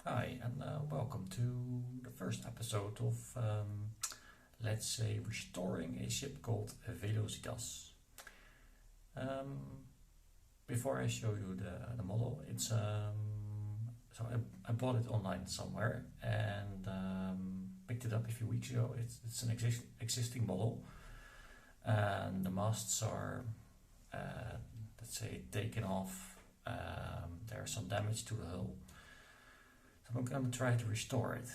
Hi, and welcome to the first episode of, let's say, restoring a ship called Velocitas. Um, Before I show you the model, I bought it online somewhere and picked it up a few weeks ago. It's an existing model, and the masts are, let's say, taken off. There's some damage to the hull. So I'm gonna try to restore it.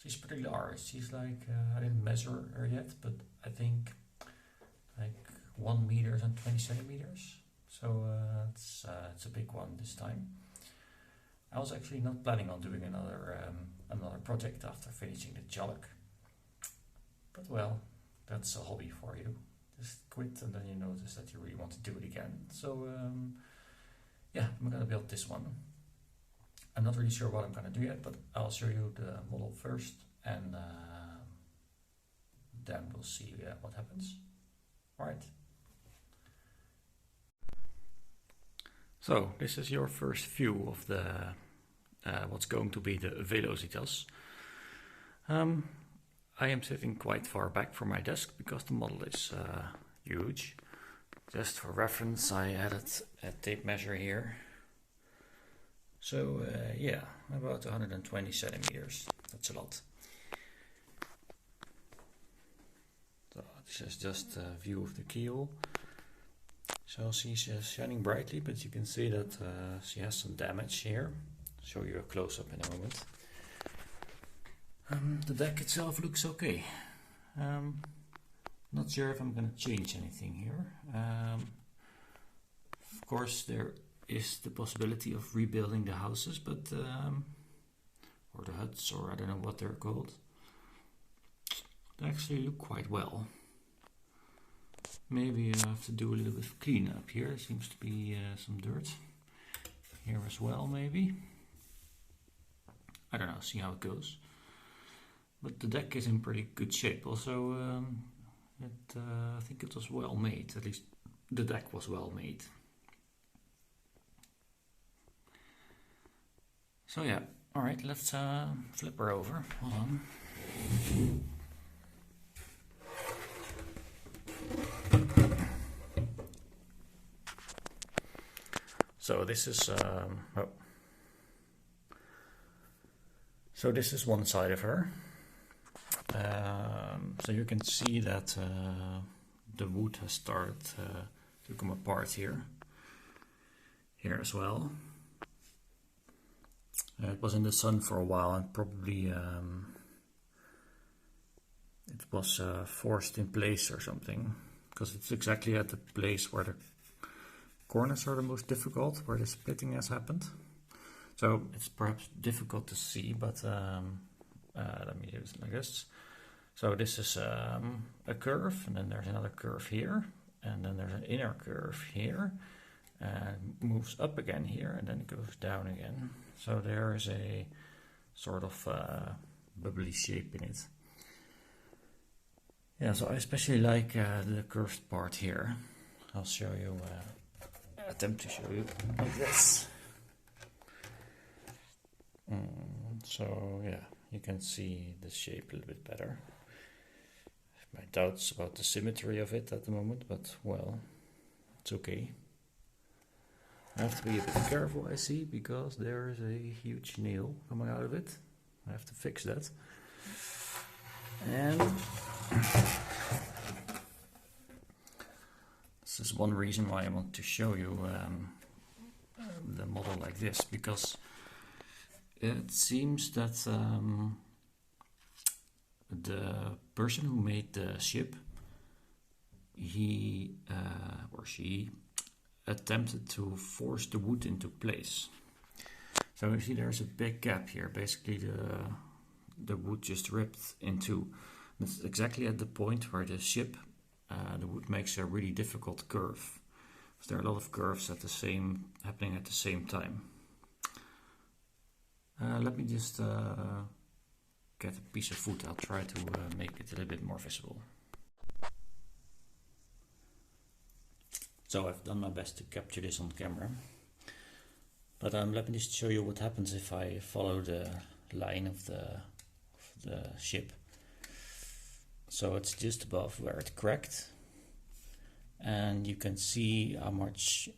She's pretty large. She's like, I didn't measure her yet, but I think like 1 meter and 20 centimeters. So it's a big one this time. I was actually not planning on doing another project after finishing the Jollock. But well, that's a hobby for you. Just quit and then you notice that you really want to do it again. So yeah, I'm gonna build this one. I'm not really sure what I'm gonna do yet, but I'll show you the model first and then we'll see what happens. Alright. So this is your first view of the what's going to be the Velocitas. I am sitting quite far back from my desk because the model is huge. Just for reference, I added a tape measure here. So yeah, about 120 centimeters. That's a lot. So this is just a view of the keel. So she's shining brightly, but you can see that she has some damage here. I'll show you a close-up in a moment. The deck itself looks okay. Not sure if I'm going to change anything here. Of course, there is the possibility of rebuilding the houses, but or the huts, or I don't know what they're called. They actually look quite well. Maybe I have to do a little bit of cleanup here. There seems to be some dirt here as well, maybe. I don't know, see how it goes. But the deck is in pretty good shape. Also, I think it was well made. At least the deck was well made. So yeah, alright, let's flip her over. Hold on. So this is so this is one side of her. So you can see that the wood has started to come apart here. Here as well. It was in the sun for a while and probably it was forced in place or something, because it's exactly at the place where the corners are the most difficult, where the splitting has happened. So it's perhaps difficult to see, but let me use it like this. So this is a curve, and then there's another curve here, and then there's an inner curve here, and moves up again here, and then it goes down again. So there is a sort of bubbly shape in it. Yeah, so I especially like the curved part here. I'll show you, attempt to show you like this. So yeah, you can see the shape a little bit better. I have my doubts about the symmetry of it at the moment, but well, it's okay. I have to be a bit careful, I see, because there is a huge nail coming out of it. I have to fix that. And this is one reason why I want to show you the model like this, because it seems that the person who made the ship, he or she attempted to force the wood into place. So you see there's a big gap here. Basically the wood just ripped in two. That's exactly at the point where the ship, the wood makes a really difficult curve. So there are a lot of curves happening at the same time. Let me just get a piece of wood. I'll try to make it a little bit more visible. So I've done my best to capture this on camera. But let me just show you what happens if I follow the line of the ship. So it's just above where it cracked, and you can see how much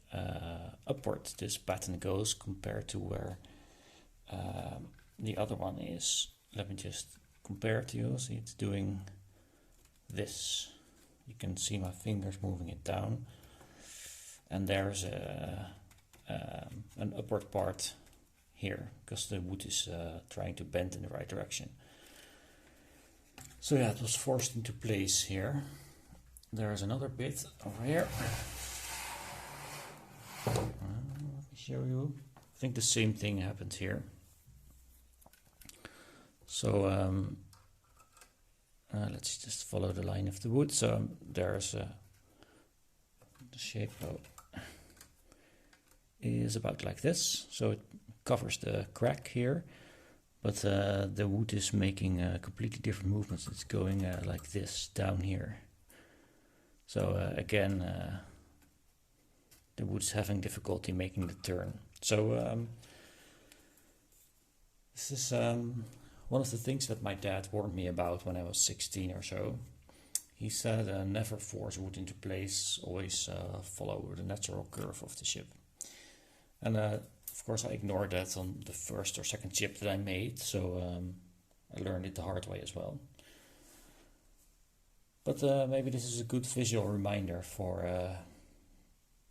upward this pattern goes compared to where the other one is. Let me just compare it to you. See, it's doing this. You can see my fingers moving it down, and there's an upward part here because the wood is trying to bend in the right direction. So yeah, it was forced into place here. There's another bit over here. Let me show you. I think the same thing happened here. So let's just follow the line of the wood. So there's the shape is about like this. So it covers the crack here, but the wood is making completely different movements. It's going like this down here. So again, the wood is having difficulty making the turn. So this is one of the things that my dad warned me about when I was 16 or so. He said never force wood into place, always follow the natural curve of the ship. And of course I ignored that on the first or second ship that I made, so I learned it the hard way as well. But maybe this is a good visual reminder for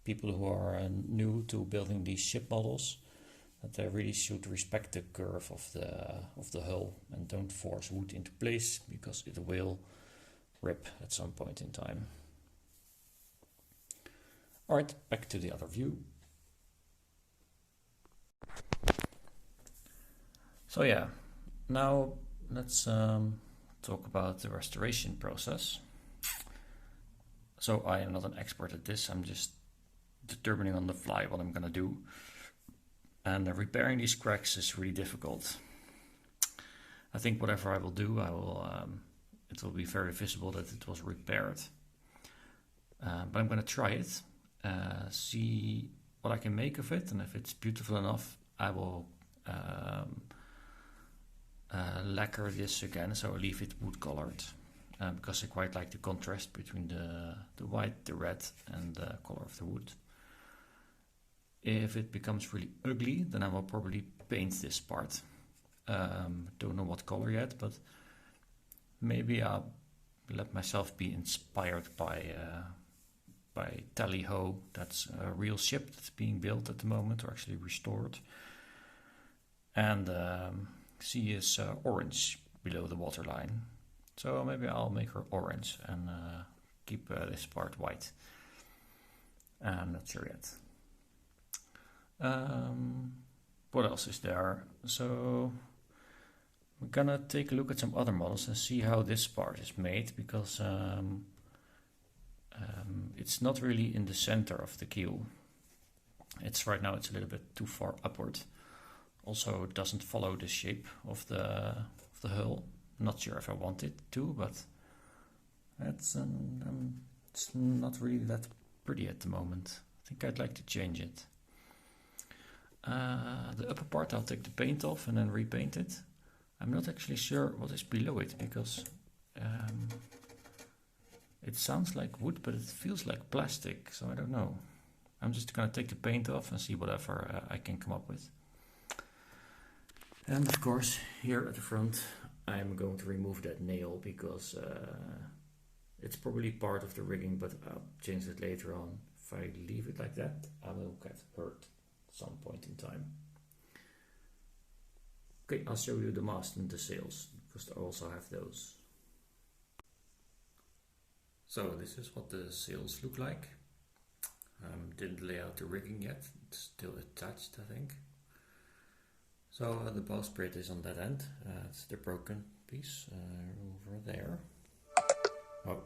people who are new to building these ship models, that they really should respect the curve of the hull and don't force wood into place, because it will rip at some point in time. Alright, back to the other view. So yeah, now let's talk about the restoration process. So I am not an expert at this, I'm just determining on the fly what I'm gonna do. And repairing these cracks is really difficult. I think whatever I will do, it will be very visible that it was repaired. But I'm gonna try it, see what I can make of it, and if it's beautiful enough, I will lacquer this again, so I'll leave it wood colored, because I quite like the contrast between the white, the red, and the color of the wood. If it becomes really ugly, then I will probably paint this part. Don't know what color yet, but maybe I'll let myself be inspired by Tally-Ho. That's a real ship that's being built at the moment, or actually restored. And sea is orange below the waterline. So maybe I'll make her orange and keep this part white. I'm not sure yet. What else is there? So we're gonna take a look at some other models and see how this part is made, because it's not really in the center of the keel. Right now it's a little bit too far upward. Also, it doesn't follow the shape of the hull. I'm not sure if I want it to, but it's not really that pretty at the moment. I think I'd like to change it. The upper part, I'll take the paint off and then repaint it. I'm not actually sure what is below it, because it sounds like wood, but it feels like plastic, so I don't know. I'm just gonna take the paint off and see whatever I can come up with. And of course, here at the front, I'm going to remove that nail, because it's probably part of the rigging, but I'll change it later on. If I leave it like that, I will get hurt at some point in time. Okay, I'll show you the mast and the sails, because I also have those. So this is what the sails look like. Didn't lay out the rigging yet, it's still attached, I think. So the bowsprit is on that end, it's the broken piece over there. Oh.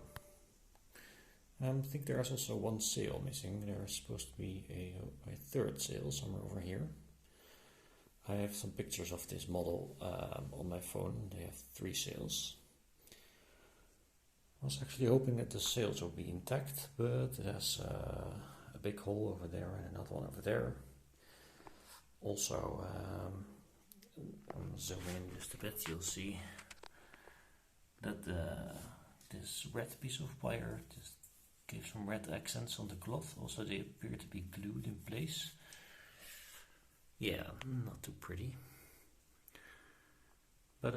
I think there's also one sail missing. There's supposed to be a third sail somewhere over here. I have some pictures of this model on my phone. They have 3 sails. I was actually hoping that the sails will be intact, but it has a big hole over there and another one over there. Also, I'll zoom in just a bit, you'll see that this red piece of wire just gave some red accents on the cloth. Also, they appear to be glued in place. Yeah, not too pretty. But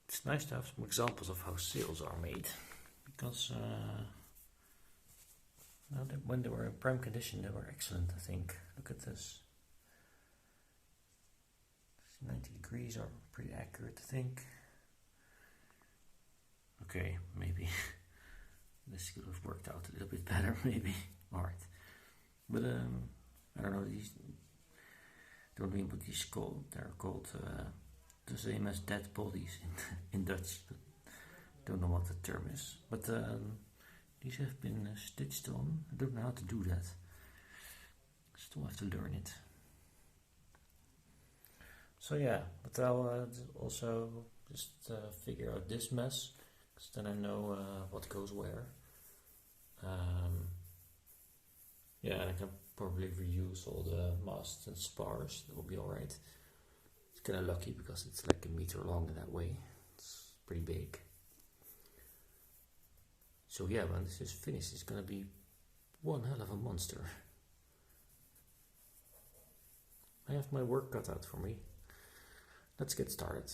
it's nice to have some examples of how sails are made, because when they were in prime condition, they were excellent, I think. Look at this. 90 degrees are pretty accurate, I think. Okay, maybe this could have worked out a little bit better, maybe. Alright. But I don't know, these don't know what these called. They're called the same as dead bodies in Dutch, but don't know what the term is. But these have been stitched on. I don't know how to do that. Still have to learn it. So yeah, but I'll also just figure out this mess, because then I know what goes where. Yeah, and I can probably reuse all the masts and spars. That will be alright. It's kind of lucky because it's like a meter long in that way. It's pretty big. So yeah, when this is finished, it's gonna be one hell of a monster. I have my work cut out for me. Let's get started.